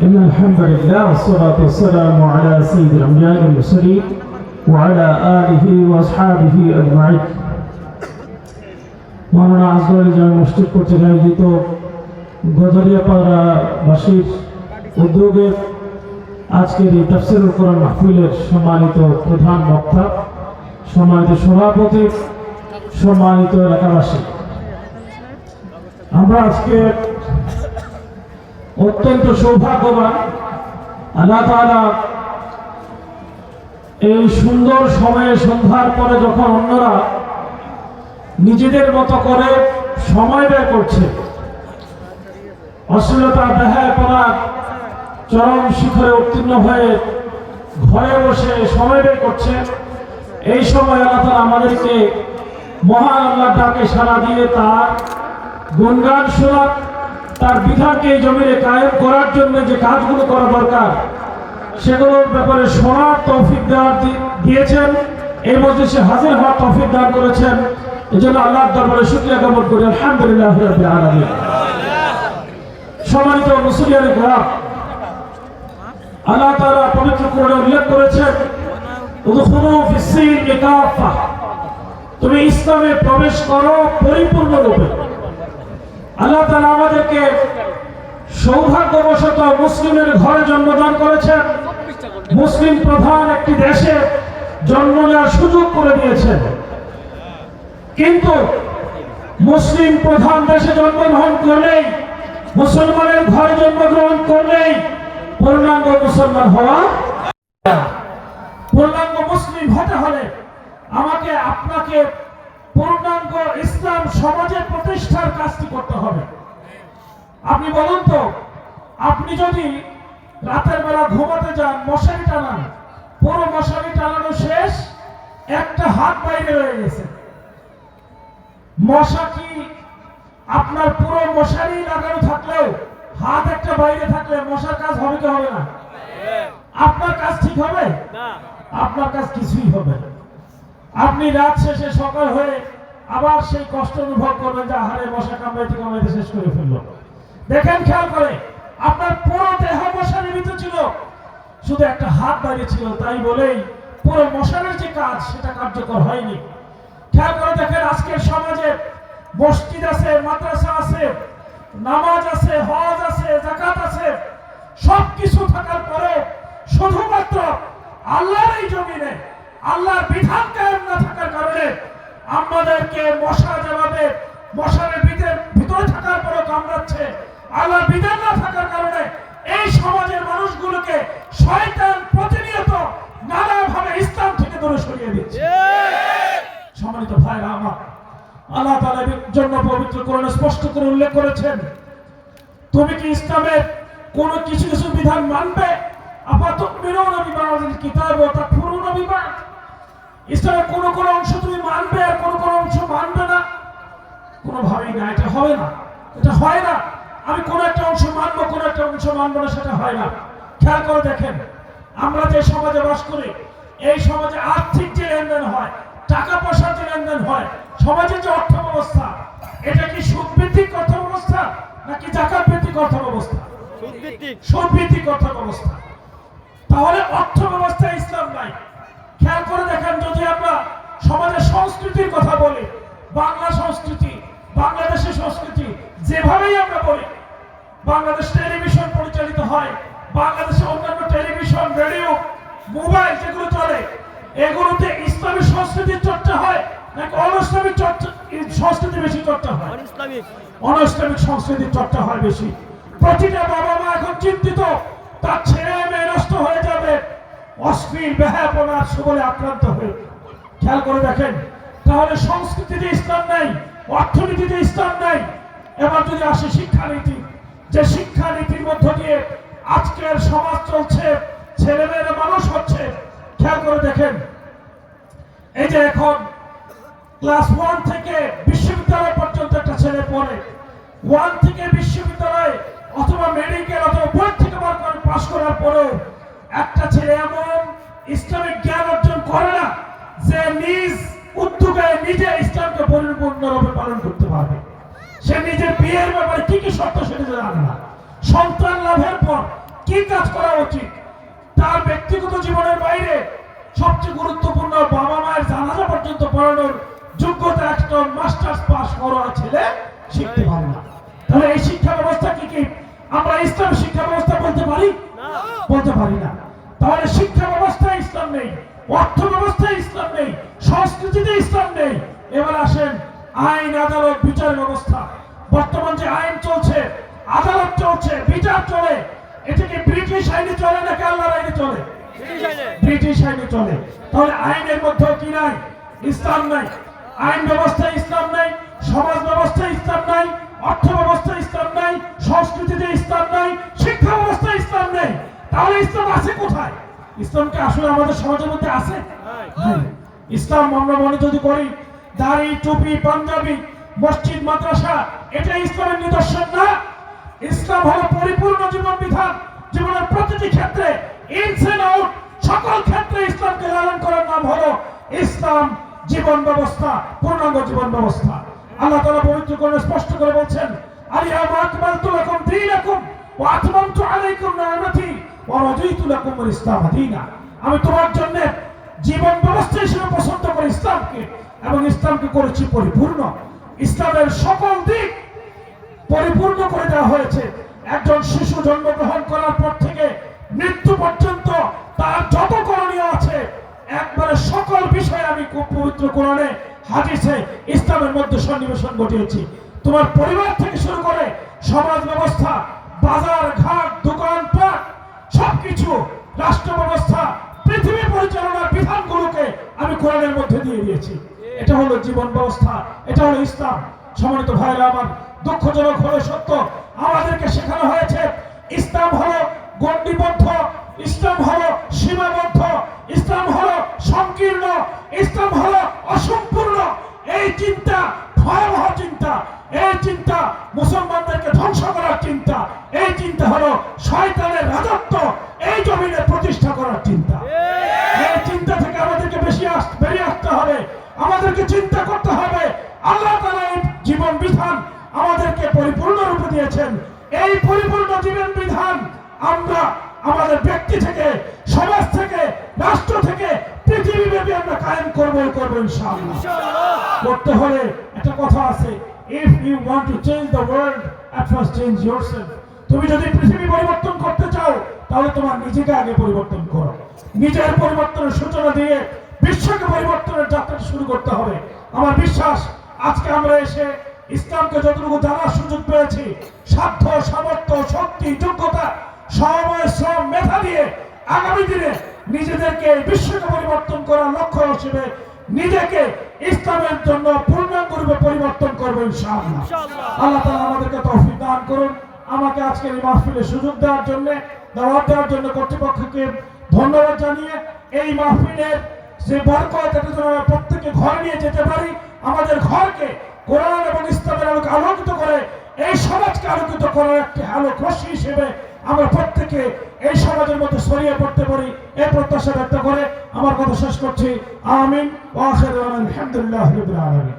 إن الحمد لله والصلاة والسلام على سيد الأنبياء والمرسلين وعلى آله وأصحابه أجمعين মাওলানা আজগর জামে মসজিদ কর্তৃক আয়োজিত গজারিয়াপাড়া বাসীর উদ্যোগে আজকের এই তাফসীরুল কোরআন মাহফিলের সম্মানিত প্রধান বক্তা, সম্মানিত সভাপতি, সম্মানিত এলাকাবাসী, আমরা আজকে অত্যন্ত সৌভাগ্যবান। আল্লাহ তাআলা এই সুন্দর সময়ে সন্ধ্যার পরে যখন অন্যরা নিজেদের মতো করে সময় ব্যয় করছে, অশ্লীলতা বেহায়াপনা চরম শিখরে উত্তীর্ণ হয়ে ঘরে বসে সময় ব্যয় করছে, এই সময় আল্লাহ তাআলা আমাদেরকে মহান আল্লাহর ডাকে সাড়া দিয়ে তার গুণগান শোনা, তার বিধানকে এই জমিনে কায়েম করার জন্য যে কাজগুলো করা দরকার সেগুলোর ব্যাপারে শোনার তৌফিক দিয়েছেন, এই মজলিসে হাজির হওয়ার তৌফিক দান করেছেন। এই জন্য আল্লাহর দরবারে শুকরিয়া জ্ঞাপন করি, আলহামদুলিল্লাহ রাব্বিল আলামিন। সম্মানিত মুসলিয়ানে কেরাম, আল্লাহ তাআলা পবিত্র কোরআনে উল্লেখ করেছেন, উদখুলু ফিস-সিলমি কাফা, তুমি ইসলামে প্রবেশ করো পরিপূর্ণরূপে। আল্লাহ তাআলা আমাদেরকে সৌভাগ্যবশত মুসলিমের ঘরে জন্মদান করেছেন, মুসলিম প্রধান একটি দেশে জন্ম নেওয়ার সুযোগ করে দিয়েছেন। কিন্তু মুসলিম প্রধান দেশে জন্মগ্রহণ করলেই, মুসলমানের ঘরে জন্মগ্রহণ করলেই পূর্ণাঙ্গ মুসলমান হওয়া, পূর্ণাঙ্গ মুসলিম হতে হলে আমাকে আপনাকে পূর্ণাঙ্গ ইসলাম সমাজে প্রতিষ্ঠার কাজটি করতে হবে। আপনি বলুন তো, আপনি যদি রাতের বেলা ঘুমাতে যান, মশারি টানান, পুরো মশারি টানানো শেষ, একটা হাত বাইরে রয়ে গেছে, মশা কি আপনার পুরো মশারি লাগানো থাকলেও হাত একটা বাইরে থাকলে মশার কাজ হবে কি হবে না? আপনার কাজ ঠিক হবে না, আপনার কাজ কিছুই হবে না। আপনি রাত শেষে সকাল হয়ে আবার সেই কষ্ট অনুভব করবেন যে আহারে মশা কামড়াইতে কামড়াইতে শেষ করে ফেললো। দেখেন, খেয়াল করে, আপনার পুরো দেহ মশারির ভিতর ছিল, শুধু একটা হাত বাইরে ছিল, তাই বলেই পুরো মশারির যে কাজ সেটা কার্যকর হয়নি। খেয়াল করে দেখেন, আজকের সমাজে মসজিদ আছে, মাদ্রাসা আছে, নামাজ আছে, হজ আছে, যাকাত আছে, সবকিছু থাকার পরে শুধুমাত্র আল্লাহর এই জমিনে আল্লাহর বিধান কায়েম না থাকার কারণে আমাদেরকে মশা যেভাবে মশারের ভিতরে থাকার পরেও কামড়াচ্ছে, আল্লাহর বিধান না থাকার কারণে এই সমাজের মানুষগুলোকে শয়তান প্রতিনিয়ত নানাভাবে ইসলাম থেকে দূরে সরিয়ে দিচ্ছে। সম্মানিত ভাইরা আমার, আল্লাহ তাআলা এর জন্য পবিত্র কোরআনে স্পষ্ট করে উল্লেখ করেছেন, তুমি কি ইসলামের কোন কিছু কিছু বিধান মানবে? আফাতুমিনুনা বিবাযিল কিতাব ওয়া তাকফুরুনা বিবাদ, ইসলামের কোন কোন অংশ তুমি মানবে আর কোন কোন অংশ মানবে না? কোনোভাবেই না, এটা হবে না, এটা হয় না। আমি কোন একটা অংশ মানবো, কোন একটা অংশ মানবো না, সেটা হয় না। খেয়াল করে দেখেন, আমরা যে সমাজে বাস করি, এই সমাজে আর্থিক যে লেনদেন হয়, টাকা পয়সার যে লেনদেন হয়, সমাজের যে অর্থ ব্যবস্থা, এটা কি সুদ ভিত্তিক অর্থ ব্যবস্থা নাকি যাকাত ভিত্তিক অর্থ ব্যবস্থা? সুদ ভিত্তিক অর্থ ব্যবস্থা। তাহলে অর্থ ব্যবস্থায় ইসলাম নাই। খেয়াল করে দেখেন, যদি আমরা সমাজের সংস্কৃতির কথা বলি, বাংলা সংস্কৃতি, বাংলাদেশের সংস্কৃতি যেভাবেই আমরা বলি, বাংলাদেশ টেলিভিশন পরিচালিত হয়, বাংলাদেশে অন্যান্য টেলিভিশন, রেডিও, মোবাইল যেগুলো চলে, এগুলোতে ইসলামী সংস্কৃতির চর্চা হয় নাকি অনইসলামিক সংস্কৃতি বেশি চর্চা হয়? অনইসলামিক সংস্কৃতির চর্চা হয় বেশি। প্রতিটা বাবা মা এখন চিন্তিত, তার ছেলে মেয়ে নষ্ট হয়ে যাবে অশ্লীল বেহায়াপনার সুবলে আক্রান্ত হয়ে। খেয়াল করে দেখেন, তাহলে সংস্কৃতিতে ইসলাম নাই, অর্থনীতিতে ইসলাম নাই। এবার যদি আসে শিক্ষানীতি, যে শিক্ষানীতির মধ্য দিয়ে আজকের সমাজ চলছে, ছেলেমেয়েরা মানুষ হচ্ছে, খেয়াল করে দেখেন, এই যে এখন ক্লাস 1 থেকে বিশ্ববিদ্যালয় পর্যন্ত একটা ছেলে পড়ে, 1 থেকে বিশ্ববিদ্যালয় অথবা মেডিকেল অথবা বোর্ড থেকে পাস করার পরেও একটা ছেলে এমন ইসলামিক জ্ঞান অর্জন করে না যে নিজ উদ্যোগে নিজে ইসলামকে পরিপূর্ণরূপে পালন করতে পারবে। সে নিজের বিয়ের ব্যাপারে কি কি শর্ত সেটা জানে না, সন্তান লাভের পর কি কাজ করা উচিত, তার ব্যক্তিগত জীবনের বাইরে সবচেয়ে গুরুত্বপূর্ণ বাবা মায়ের জানাজা পর্যন্ত পড়ানোর যোগ্যতা একজন মাস্টার্স পাস করা ছেলে শিখতে পারে না। তাহলে এই শিক্ষা ব্যবস্থা কি আমরা ইসলাম শিক্ষা ব্যবস্থা বলতে পারি? বলতে পারি না। তাহলে শিক্ষা ব্যবস্থায় ইসলাম নেই, অর্থ ব্যবস্থায় ইসলাম নেই, সংস্কৃতিতে ইসলাম নেই। এবার আসেন আইন, আদালত, বিচার ব্যবস্থা। বর্তমান যে আইন চলছে, আদালত চলছে, বিচার চলে, এটা কি ব্রিটিশ আইনে চলে নাকি আল্লাহর আইনে চলে? ব্রিটিশ আইনে চলে। তাহলে আইনের মধ্যে কি নাই? ইসলাম নাই। আইন ব্যবস্থায় ইসলাম নাই, সমাজ ব্যবস্থায় ইসলাম নাই, অর্থ ব্যবস্থায় ইসলাম নাই, সংস্কৃতিতে ইসলাম নাই, শিক্ষা ব্যবস্থায় ইসলাম নেই। তাহলে ইসলাম আছে কোথায়? ইসলামকে আসলে আমাদের সমাজের মধ্যে আছে? ইসলাম আমরা মনে যদি করি দাড়ি, টুপি, পাঞ্জাবি, মসজিদ, মাদ্রাসা, এটা ইসলামের নিদর্শন না। ইসলাম হলো পরিপূর্ণ জীবন বিধান। জীবনের প্রতিটি ক্ষেত্রে, ইনস এন্ড আউট, সকল ক্ষেত্রে ইসলামকে লালন করার নাম হলো ইসলাম জীবন ব্যবস্থা, পূর্ণাঙ্গ জীবন ব্যবস্থা। আল্লাহ তাআলা পবিত্র কোরআনে স্পষ্ট করে বলছেন, আলিয়াউমা আকমালতু লাকুম দীনাকুম ওয়া আতমামতু আলাইকুম নি'মাতি ওয়া রাদিতু লাকুমুল ইসলাম দীনা। আমি তোমার জন্য জীবন ব্যবস্থা হিসেবে পছন্দ করি ইসলামকে, এবং ইসলামকে করেছি পরিপূর্ণ। ইসলামের সকল দিক পরিপূর্ণ করে দেওয়া হয়েছে। একজন শিশু জন্মগ্রহণ করার পর থেকে মৃত্যু পর্যন্ত তার যত করণীয় আছে, একবারে সকল বিষয়ে আমি খুব পবিত্র কোরআনে, হাদিসে ইসলামের মধ্যে সন্নিবেশন ঘটিয়েছি। তোমার পরিবার থেকে শুরু করে সমাজ ব্যবস্থা, বাজার ঘাট, দোকানপাট, সবকিছু, রাষ্ট্র ব্যবস্থা, পৃথিবী পরিচালনার বিধানগুলোকে আমি কোরআনের মধ্যে দিয়ে দিয়েছি। এটা হলো জীবন ব্যবস্থা, এটা হলো ইসলাম। সম্মানিত ভাইরা আমার, দুঃখজনক হলে সত্য, আমাদেরকে শেখানো হয়েছে ইসলাম হলো গণ্ডিবদ্ধ, ইসলাম হলো সীমাবদ্ধ, ইসলাম হলো সংকীর্ণ, ইসলাম হলো অসম্পূর্ণ। এই চিন্তা ভয়াবহ চিন্তা। এই চিন্তা মুসলমানদেরকে ধ্বংস করার চিন্তা। এই চিন্তা হলো শয়তানের রাজত্ব এই জমিনে প্রতিষ্ঠা করার চিন্তা। এই চিন্তা থেকে আমাদেরকে বেরিয়ে আসতে হবে। আমাদেরকে চিন্তা করতে হবে আল্লাহ তাআলা এই জীবন বিধান আমাদেরকে পরিপূর্ণ রূপে দিয়েছেন। এই পরিপূর্ণ জীবন বিধান আমরা আমাদের ব্যক্তি থেকে, সমাজ থেকে, রাষ্ট্র থেকে, পৃথিবীব্যাপী আমরা কায়েম করব ইনশাআল্লাহ। করতে হলে একটা কথা আছে, if you want to change the world, at first change yourself. তুমি যদি পৃথিবী পরিবর্তন করতে চাও, তাহলে তোমার নিজেকে আগে পরিবর্তন করো। নিজের পরিবর্তনের সূচনা দিয়ে বিশ্বকে পরিবর্তনের যাত্রা শুরু করতে হবে। আমার বিশ্বাস আজকে আমরা এসে ইসলামকে যতটুকু জানার সুযোগ পেয়েছি, সাধ্য, সামর্থ্য, শক্তি, যোগ্যতা, সময়, শ্রম, মেধা দিয়ে আগামী দিনে নিজেদেরকে বিশ্বকে পরিবর্তন করার লক্ষ্য হিসেবে নিজেকে ইসলামের জন্য পূর্ণাঙ্গ রূপে পরিবর্তন করবো ইনশাআল্লাহ। আল্লাহ তাআলা আমাদেরকে তৌফিক দান করুন। আমাকে আজকের এই মাহফিলে সুযোগ দেওয়ার জন্য, দাওয়াত দেওয়ার জন্য কর্তৃপক্ষকে ধন্যবাদ জানিয়ে, এই মাহফিলের যে বরকত, এটা যেন আমরা প্রত্যেকে ঘরে নিয়ে যেতে পারি। আমাদের ঘরকে কোরআন এবং ইসলামের আলোকে আলোকিত করে এই সমাজকে আলোকিত করার একটি আলোক রশ্মি হিসেবে আমরা প্রত্যেকে এই সমাজের মধ্যে ছড়িয়ে পড়তে পারি, এই প্রত্যাশা ব্যক্ত করে আমার কথা শেষ করছি। আমিন ওয়া আখিরু আলহামদুলিল্লাহি রাব্বিল আলামিন।